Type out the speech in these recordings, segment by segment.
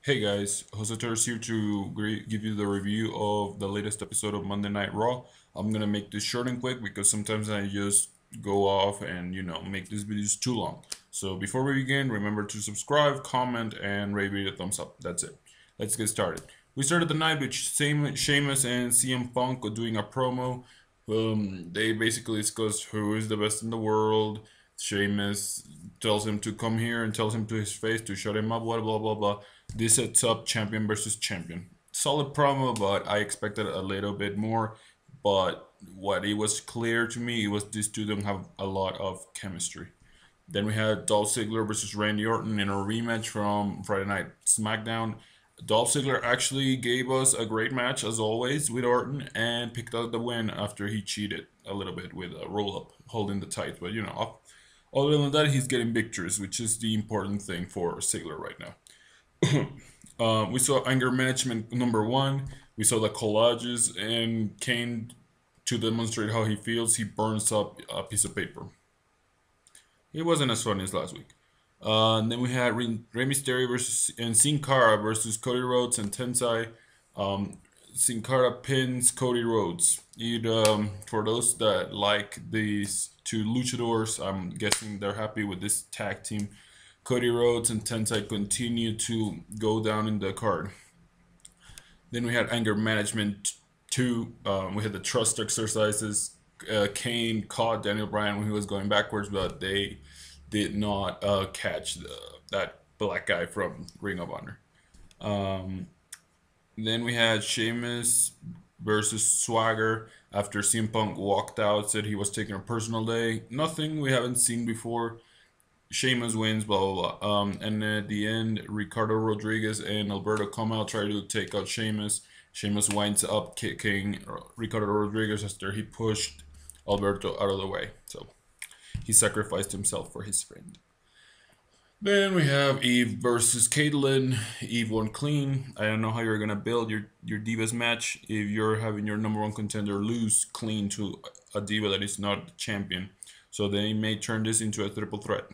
Hey guys, Jose Torres here to give you the review of the latest episode of Monday Night Raw. I'm gonna make this short and quick because sometimes I just go off and make these videos too long. So before we begin, remember to subscribe, comment, and rate me a thumbs up. That's it. Let's get started. We started the night with Sheamus and CM Punk doing a promo. They basically discussed who is the best in the world. Sheamus tells him to come here and tells him to his face to shut him up, blah blah blah blah. This sets up champion versus champion. Solid promo, but I expected a little bit more. But what it was clear to me, it was these two don't have a lot of chemistry. Then we had Dolph Ziggler versus Randy Orton in a rematch from Friday Night SmackDown. Dolph Ziggler actually gave us a great match as always with Orton and picked up the win after he cheated a little bit with a roll up holding the tight. But other than that, he's getting victories, which is the important thing for Ziggler right now. We saw anger management number one. We saw the collages, and Kane, to demonstrate how he feels, he burns up a piece of paper. It wasn't as funny as last week. And then we had Rey Mysterio versus and Sin Cara versus Cody Rhodes and Tensai. Sin Cara pins Cody Rhodes. For those that like these two luchadors, I'm guessing they're happy with this tag team. Cody Rhodes and Tensai continue to go down in the card. Then we had anger management two. We had the trust exercises. Kane caught Daniel Bryan when he was going backwards, but they did not catch that black guy from Ring of Honor. Um, then we had Sheamus versus Swagger after CM Punk walked out, said he was taking a personal day. Nothing we haven't seen before. Sheamus wins, blah blah blah. And at the end, Ricardo Rodriguez and Alberto come out, try to take out Sheamus. Sheamus winds up kicking Ricardo Rodriguez after he pushed Alberto out of the way. So he sacrificed himself for his friend. Then we have Eve versus Caitlyn. Eve won clean. I don't know how you're gonna build your Divas match if you're having your number one contender lose clean to a Diva that is not the champion. So they may turn this into a triple threat.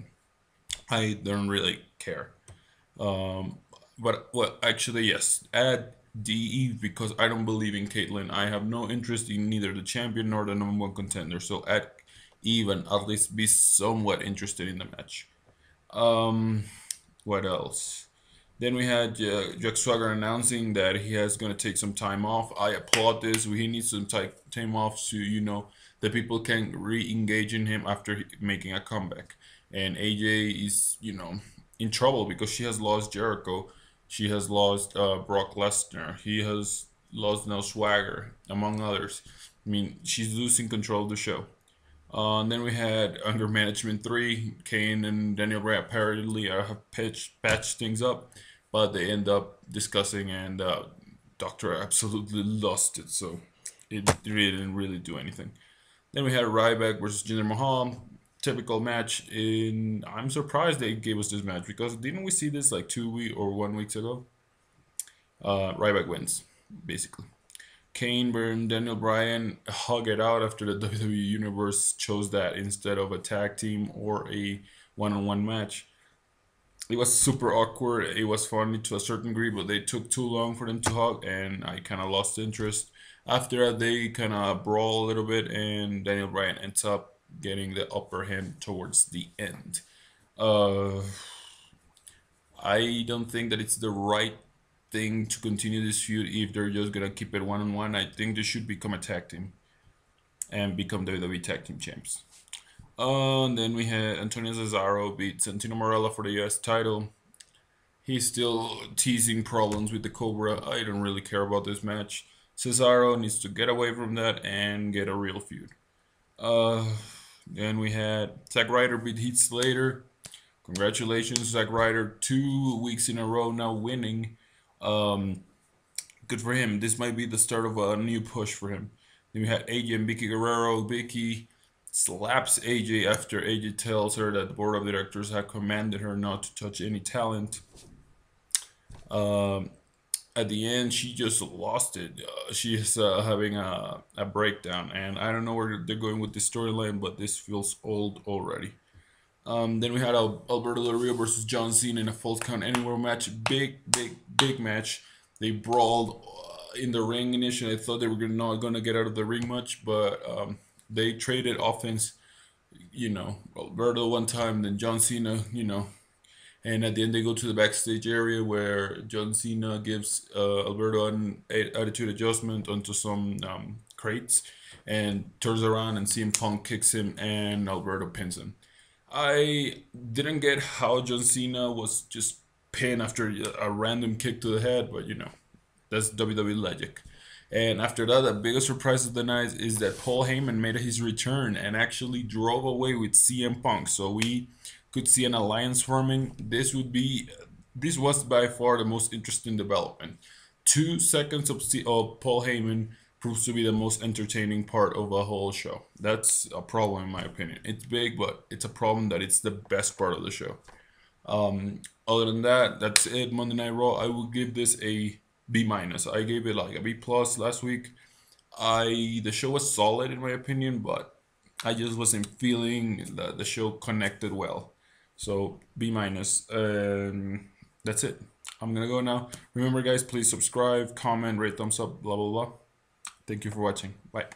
I don't really care. Um, but well, actually, yes, add DE because I don't believe in Caitlyn. I have no interest in neither the champion nor the number one contender. So add even at least be somewhat interested in the match. Um, what else? Then we had Jack Swagger announcing that he has going to take some time off. I applaud this. He needs some time off so the people can re-engage in him after making a comeback. And AJ is in trouble because she has lost Jericho, she has lost Brock Lesnar, he has lost now Swagger, among others. I mean, she's losing control of the show. And then we had Anger Management 3. Kane and Daniel Bryan apparently have patched things up, but they end up discussing, and Doctor absolutely lost it, so it really didn't really do anything. Then we had Ryback versus Jinder Mahal. Typical match. I'm surprised they gave us this match because didn't we see this like 2 weeks or 1 week ago? Ryback wins, basically. Kane and Daniel Bryan hug it out after the WWE Universe chose that instead of a tag team or a one-on-one match. It was super awkward. It was funny to a certain degree, but they took too long for them to hug, and I kind of lost interest. After that, they kind of brawl a little bit, and Daniel Bryan ends up getting the upper hand towards the end. Uh, I don't think that it's the right thing to continue this feud if they're just gonna keep it one on one. I think they should become a tag team and become WWE Tag Team Champs. And then we had Antonio Cesaro beat Santino Marella for the US title. He's still teasing problems with the Cobra. I don't really care about this match. Cesaro needs to get away from that and get a real feud. Uh, then we had Zack Ryder beat Heath Slater. Congratulations, Zack Ryder. 2 weeks in a row now winning. Um, Good for him. This might be the start of a new push for him. Then we had AJ and Vicky Guerrero. Vicky slaps AJ after AJ tells her that the board of directors have commanded her not to touch any talent. Um, at the end, she just lost it. She's having a breakdown, and I don't know where they're going with this storyline, but this feels old already. Then we had Alberto Del Rio versus John Cena in a Falls Count Anywhere match. Big match. They brawled in the ring initially. I thought they were not going to get out of the ring much, but they traded offense. Alberto one time, then John Cena. And at the end, they go to the backstage area where John Cena gives Alberto an attitude adjustment onto some crates and turns around and CM Punk kicks him and Alberto pins him. I didn't get how John Cena was just pinned after a random kick to the head, but that's WWE logic. And after that, the biggest surprise of the night is that Paul Heyman made his return and actually drove away with CM Punk. So we could see an alliance forming. This was by far the most interesting development. 2 seconds of Paul Heyman proves to be the most entertaining part of a whole show. That's a problem in my opinion. It's big, but it's a problem that it's the best part of the show. Other than that, that's it. Monday Night Raw. I will give this a B minus. I gave it like a B plus last week. The show was solid in my opinion, but I just wasn't feeling that the show connected well. So B minus. That's it. I'm gonna go now. Remember, guys, please subscribe, comment, rate, thumbs up, blah blah blah. Thank you for watching. Bye.